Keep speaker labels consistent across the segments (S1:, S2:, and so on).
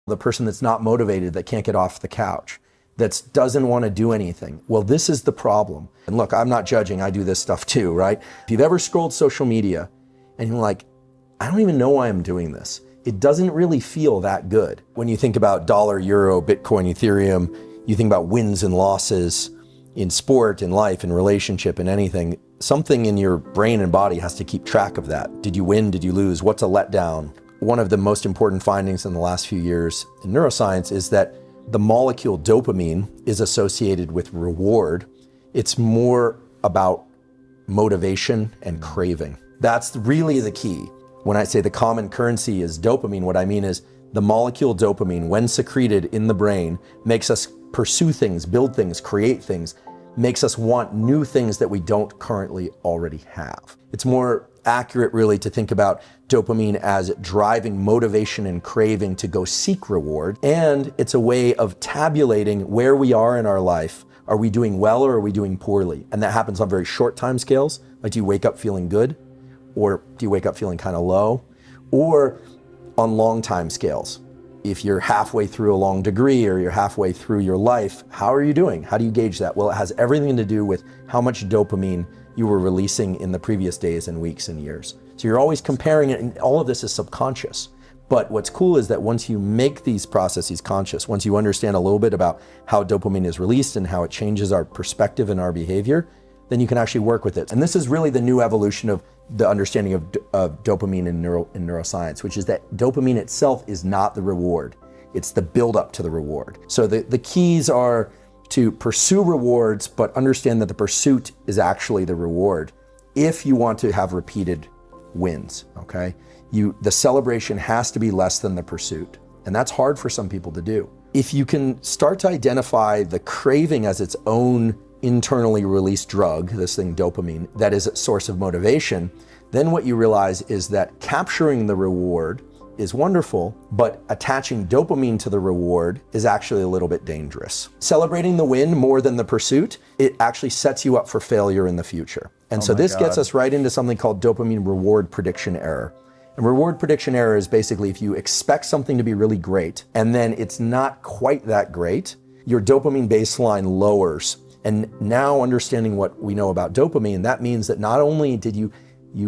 S1: The person that's not motivated, that can't get off the couch, that doesn't want to do anything. Well, this is the problem. And look, I'm not judging, I do this stuff too, right? If you've ever scrolled social media and you're like, I don't even know why I'm doing this. It doesn't really feel that good. When you think about dollar, euro, Bitcoin, Ethereum, you think about wins and losses in sport, in life, in relationship, in anything, something in your brain and body has to keep track of that. Did you win? Did you lose? What's a letdown? One of the most important findings in the last few years in neuroscience is that the molecule dopamine is associated with reward. It's more about motivation and craving. That's really the key. When I say the common currency is dopamine, what I mean is the molecule dopamine, when secreted in the brain, makes us pursue things, build things, create things, makes us want new things that we don't currently already have. It's more accurate really to think about dopamine as driving motivation and craving to go seek reward. And it's a way of tabulating where we are in our life. Are we doing well or are we doing poorly? And that happens on very short time scales. Like, do you wake up feeling good? Or do you wake up feeling kind of low? Or on long time scales. If you're halfway through a long degree or you're halfway through your life, how are you doing? How do you gauge that? Well, it has everything to do with how much dopamine you were releasing in the previous days and weeks and years. So you're always comparing it, and all of this is subconscious. But what's cool is that once you make these processes conscious, once you understand a little bit about how dopamine is released and how it changes our perspective and our behavior, then you can actually work with it. And this is really the new evolution of the understanding of dopamine in neuroscience, which is that dopamine itself is not the reward. It's the buildup to the reward. So the keys are to pursue rewards, but understand that the pursuit is actually the reward if you want to have repeated wins, okay? The celebration has to be less than the pursuit, and that's hard for some people to do. If you can start to identify the craving as its own internally released drug, this thing dopamine, that is a source of motivation, then what you realize is that capturing the reward is wonderful, but attaching dopamine to the reward is actually a little bit dangerous. Celebrating the win more than the pursuit, it actually sets you up for failure in the future. And so this gets us right into something called dopamine reward prediction error. And reward prediction error is basically if you expect something to be really great and then it's not quite that great, your dopamine baseline lowers. And now understanding what we know about dopamine, that means that not only did you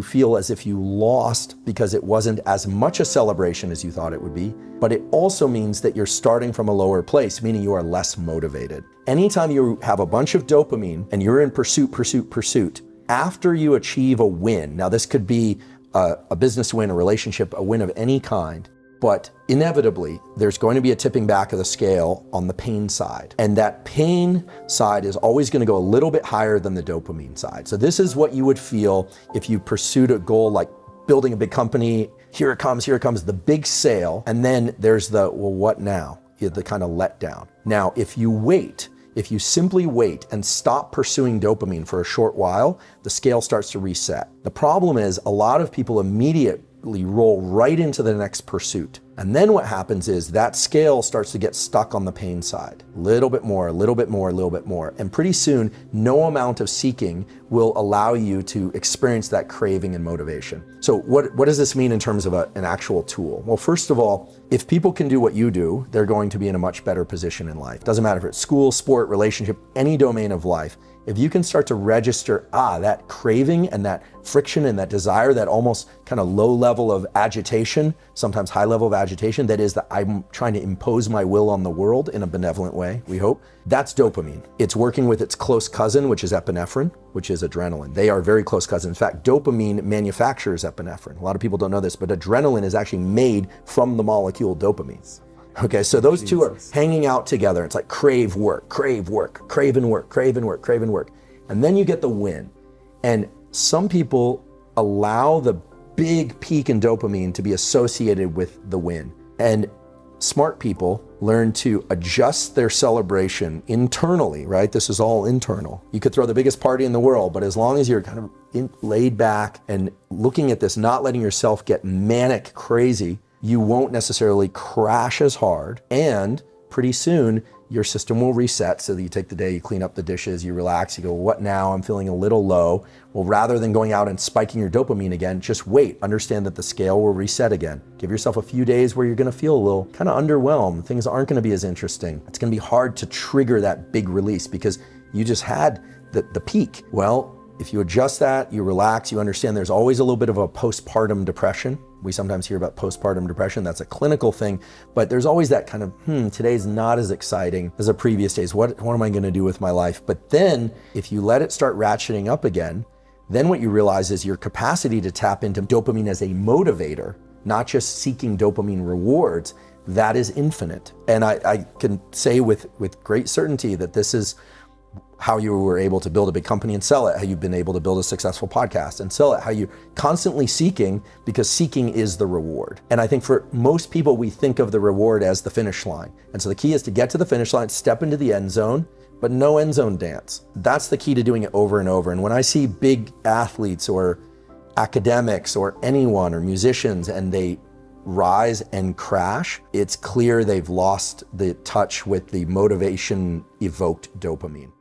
S1: feel as if you lost because it wasn't as much a celebration as you thought it would be, but it also means that you're starting from a lower place, meaning you are less motivated. Anytime you have a bunch of dopamine and you're in pursuit, after you achieve a win, now this could be a business win, a relationship, a win of any kind, but inevitably, there's going to be a tipping back of the scale on the pain side. And that pain side is always going to go a little bit higher than the dopamine side. So this is what you would feel if you pursued a goal like building a big company. Here it comes, the big sale. And then there's the, well, what now? The kind of letdown. Now, if you simply wait and stop pursuing dopamine for a short while, the scale starts to reset. The problem is a lot of people immediately roll right into the next pursuit. And then what happens is that scale starts to get stuck on the pain side. A little bit more, a little bit more, a little bit more. And pretty soon, no amount of seeking will allow you to experience that craving and motivation. So what does this mean in terms of an actual tool? Well, first of all, if people can do what you do, they're going to be in a much better position in life. Doesn't matter if it's school, sport, relationship, any domain of life. If you can start to register, that craving and that friction and that desire, that almost kind of low level of agitation, sometimes high level of agitation, that is that I'm trying to impose my will on the world in a benevolent way, we hope, that's dopamine. It's working with its close cousin, which is epinephrine, which is adrenaline. They are very close cousins. In fact, dopamine manufactures epinephrine. A lot of people don't know this, but adrenaline is actually made from the molecule dopamine. Okay, so those two are hanging out together. It's like crave and work, crave and work. And then you get the win. And some people allow the big peak in dopamine to be associated with the win. And smart people learn to adjust their celebration internally, right? This is all internal. You could throw the biggest party in the world, but as long as you're kind of laid back and looking at this, not letting yourself get manic crazy, you won't necessarily crash as hard, and pretty soon your system will reset so that you take the day, you clean up the dishes, you relax, you go, what now? I'm feeling a little low. Well, rather than going out and spiking your dopamine again, just wait. Understand that the scale will reset again. Give yourself a few days where you're gonna feel a little kind of underwhelmed. Things aren't gonna be as interesting. It's gonna be hard to trigger that big release because you just had the peak. Well, if you adjust that, you relax, you understand there's always a little bit of a postpartum depression. We sometimes hear about postpartum depression. That's a clinical thing, but there's always that kind of, today's not as exciting as the previous days. What am I gonna do with my life? But then if you let it start ratcheting up again, then what you realize is your capacity to tap into dopamine as a motivator, not just seeking dopamine rewards, that is infinite. And I can say with great certainty that this is how you were able to build a big company and sell it, how you've been able to build a successful podcast and sell it, how you're constantly seeking, because seeking is the reward. And I think for most people, we think of the reward as the finish line. And so the key is to get to the finish line, step into the end zone, but no end zone dance. That's the key to doing it over and over. And when I see big athletes or academics or anyone or musicians and they rise and crash, it's clear they've lost the touch with the motivation evoked dopamine.